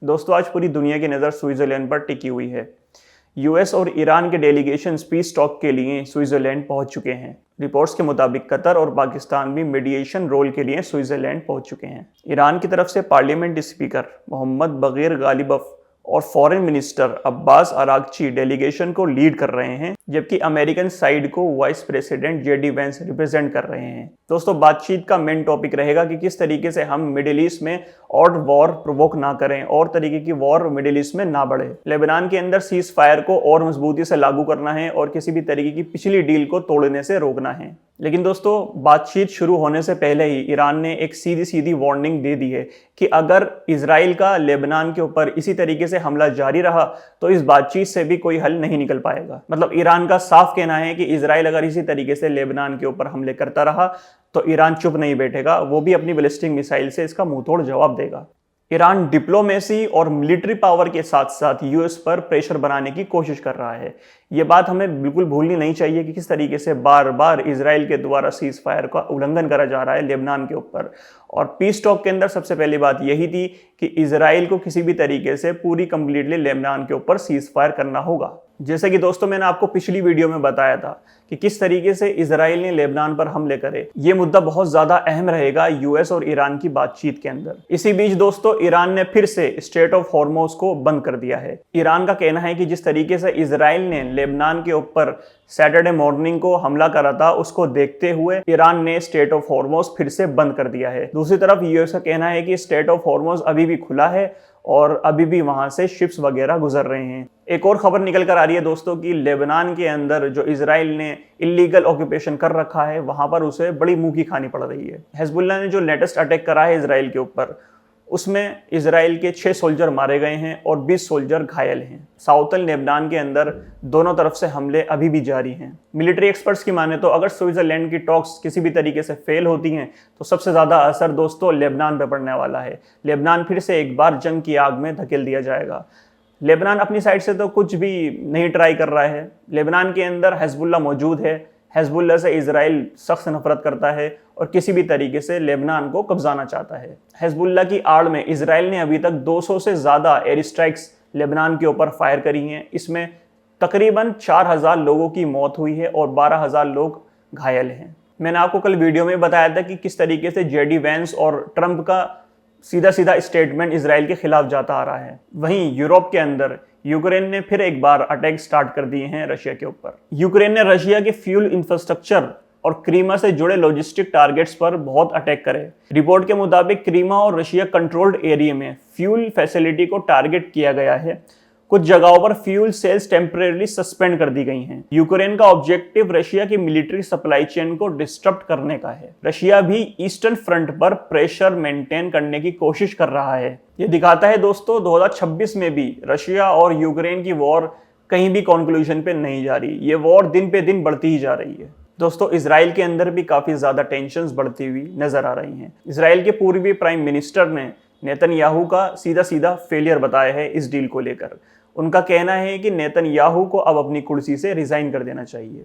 दोस्तों आज पूरी दुनिया की नज़र स्विट्ज़रलैंड पर टिकी हुई है। यूएस और ईरान के डेलीगेशन पीस टॉक के लिए स्विट्ज़रलैंड पहुंच चुके हैं। रिपोर्ट्स के मुताबिक कतर और पाकिस्तान भी मीडिएशन रोल के लिए स्विट्ज़रलैंड पहुंच चुके हैं। ईरान की तरफ से पार्लियामेंट स्पीकर मोहम्मद बगीर गालिबफ और foreign minister Abbas Araghchi delegation को लीड कर रहे हैं, जबकि अमेरिकन साइड को vice president JD Vance represent कर रहे हैं। दोस्तों बातचीत का मेन टॉपिक रहेगा कि किस तरीके से हम मिडिल ईस्ट में और वॉर प्रोवोक ना करें और तरीके की वॉर मिडिल ईस्ट में ना बढ़े। लेबनान के अंदर सीज फायर को और मजबूती से लागू करना है और किसी भी तरीके की पिछली डील को तोड़ने से रोकना है। लेकिन दोस्तों बातचीत शुरू होने से पहले ही ईरान ने एक सीधी सीधी वार्निंग दे दी है कि अगर इजराइल का लेबनान के ऊपर इसी तरीके से हमला जारी रहा तो इस बातचीत से भी कोई हल नहीं निकल पाएगा। मतलब ईरान का साफ कहना है कि इजराइल अगर इसी तरीके से लेबनान के ऊपर हमले करता रहा तो ईरान चुप नहीं बैठेगा, वो भी अपनी बैलिस्टिक मिसाइल से इसका मुंहतोड़ जवाब देगा। ईरान डिप्लोमेसी और मिलिट्री पावर के साथ साथ यूएस पर प्रेशर बनाने की कोशिश कर रहा है। ये बात हमें बिल्कुल भूलनी नहीं चाहिए कि किस तरीके से बार बार इजराइल के द्वारा सीज फायर का उल्लंघन करा जा रहा है लेबनान के ऊपर। और पीस टॉक के अंदर सबसे पहली बात यही थी कि इजराइल को किसी भी तरीके से पूरी कंप्लीटली लेबनान के ऊपर सीज फायर करना होगा। जैसे कि दोस्तों मैंने आपको पिछली वीडियो में बताया था कि किस तरीके से इजराइल ने लेबनान पर हमले करे। ये मुद्दा बहुत ज्यादा अहम रहेगा यूएस और ईरान की बातचीत के अंदर। इसी बीच दोस्तों ईरान ने फिर से स्ट्रेट ऑफ हॉर्मोज को बंद कर दिया है। ईरान का कहना है कि जिस तरीके से इजराइल ने लेबनान के ऊपर सैटरडे मॉर्निंग को हमला करा था, उसको देखते हुए ईरान ने स्ट्रेट ऑफ हॉर्मोज फिर से बंद कर दिया है। दूसरी तरफ यूएस का कहना है कि स्ट्रेट ऑफ हॉर्मोज अभी भी खुला है और अभी भी वहां से शिप्स वगैरह गुजर रहे हैं। एक और खबर निकल कर आ रही है दोस्तों कि लेबनान के अंदर जो इजराइल ने इलीगल ऑक्यूपेशन कर रखा है वहां पर उसे बड़ी मुंह की खानी पड़ रही है। हिजबुल्लाह ने जो लेटेस्ट अटैक करा है इजराइल के ऊपर, उसमें इजराइल के 6 सोल्जर मारे गए हैं और 20 सोल्जर घायल हैं। साउथर्न लेबनान के अंदर दोनों तरफ से हमले अभी भी जारी हैं। मिलिट्री एक्सपर्ट्स की माने तो अगर स्विट्जरलैंड की टॉक्स किसी भी तरीके से फेल होती हैं तो सबसे ज़्यादा असर दोस्तों लेबनान पर पड़ने वाला है। लेबनान फिर से एक बार जंग की आग में धकेल दिया जाएगा। लेबनान अपनी साइड से तो कुछ भी नहीं ट्राई कर रहा है। लेबनान के अंदर हिजबुल्लाह मौजूद है। हिजबुल्लाह से इजराइल सख्त नफरत करता है और किसी भी तरीके से लेबनान को कब्जाना चाहता है। हिजबुल्लाह की आड़ में इजराइल ने अभी तक 200 से ज़्यादा एयर स्ट्राइक्स लेबनान के ऊपर फायर करी हैं। इसमें तकरीबन 4000 लोगों की मौत हुई है और 12000 लोग घायल हैं। मैंने आपको कल वीडियो में बताया था कि किस तरीके से जेडी वेंस और ट्रंप का सीधा सीधा स्टेटमेंट इजराइल के खिलाफ जाता आ रहा है। वहीं यूरोप के अंदर यूक्रेन ने फिर एक बार अटैक स्टार्ट कर दिए हैं रशिया के ऊपर। यूक्रेन ने रशिया के फ्यूल इंफ्रास्ट्रक्चर और क्रीमा से जुड़े लॉजिस्टिक टारगेट्स पर बहुत अटैक करे। रिपोर्ट के मुताबिक क्रीमा और रशिया कंट्रोल्ड एरिया में फ्यूल फैसिलिटी को टारगेट किया गया है। कुछ जगहों पर फ्यूल सेल्स टेम्परेरी सस्पेंड कर दी गई हैं। यूक्रेन का ऑब्जेक्टिव रशिया की मिलिट्री सप्लाई चेन को डिस्टर्ब करने का है। रशिया भी ईस्टर्न फ्रंट पर प्रेशर मेंटेन करने की कोशिश कर रहा है। ये दिखाता है दोस्तों 2026 में भी रशिया और यूक्रेन की वॉर कहीं भी कंक्लूजन पे नहीं जा रही। ये वॉर दिन पे दिन बढ़ती ही जा रही है। दोस्तों इजराइल के अंदर भी काफी ज्यादा टेंशंस बढ़ती हुई नजर आ रही हैं। इजराइल के पूर्वी प्राइम मिनिस्टर ने नेतन्याहू का सीधा सीधा फेलियर बताया है इस डील को लेकर। उनका कहना है कि नेतन्याहू को अब अपनी कुर्सी से रिजाइन कर देना चाहिए।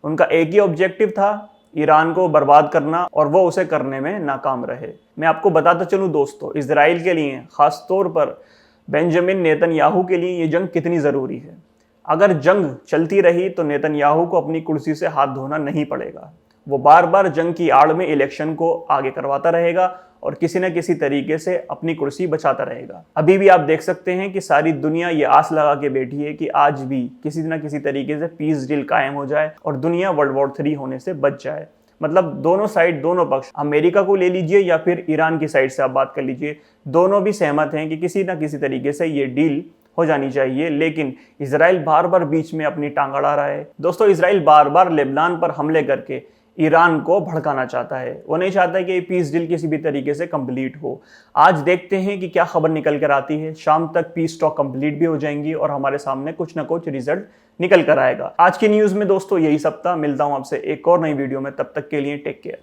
उनका एक ही ऑब्जेक्टिव था, ईरान को बर्बाद करना, और वो उसे करने में नाकाम रहे। मैं आपको बताता चलूं दोस्तों, इजराइल के लिए खास तौर पर बेंजामिन नेतन्याहू के लिए ये जंग कितनी ज़रूरी है। अगर जंग चलती रही तो नेतन्याहू को अपनी कुर्सी से हाथ धोना नहीं पड़ेगा। वो बार बार जंग की आड़ में इलेक्शन को आगे करवाता रहेगा और किसी न किसी तरीके से अपनी कुर्सी बचाता रहेगा। अभी भी आप देख सकते हैं कि सारी दुनिया ये आस लगा के बैठी है कि आज भी किसी न किसी तरीके से पीस डील कायम हो जाए और दुनिया वर्ल्ड वॉर 3 होने से बच जाए। मतलब दोनों साइड, दोनों पक्ष, अमेरिका को ले लीजिए या फिर ईरान की साइड से आप बात कर लीजिए, दोनों भी सहमत हैं कि किसी न किसी तरीके से ये डील हो जानी चाहिए। लेकिन इजराइल बार बार बीच में अपनी टांग अड़ा रहा है। दोस्तों इजराइल बार बार लेबनान पर हमले करके ईरान को भड़काना चाहता है। वो नहीं चाहता कि ये पीस डील किसी भी तरीके से कंप्लीट हो। आज देखते हैं कि क्या खबर निकल कर आती है। शाम तक पीस टॉक कंप्लीट भी हो जाएंगी और हमारे सामने कुछ ना कुछ रिजल्ट निकल कर आएगा। आज की न्यूज़ में दोस्तों यही सब था। मिलता हूं आपसे एक और नई वीडियो में, तब तक के लिए टेक केयर।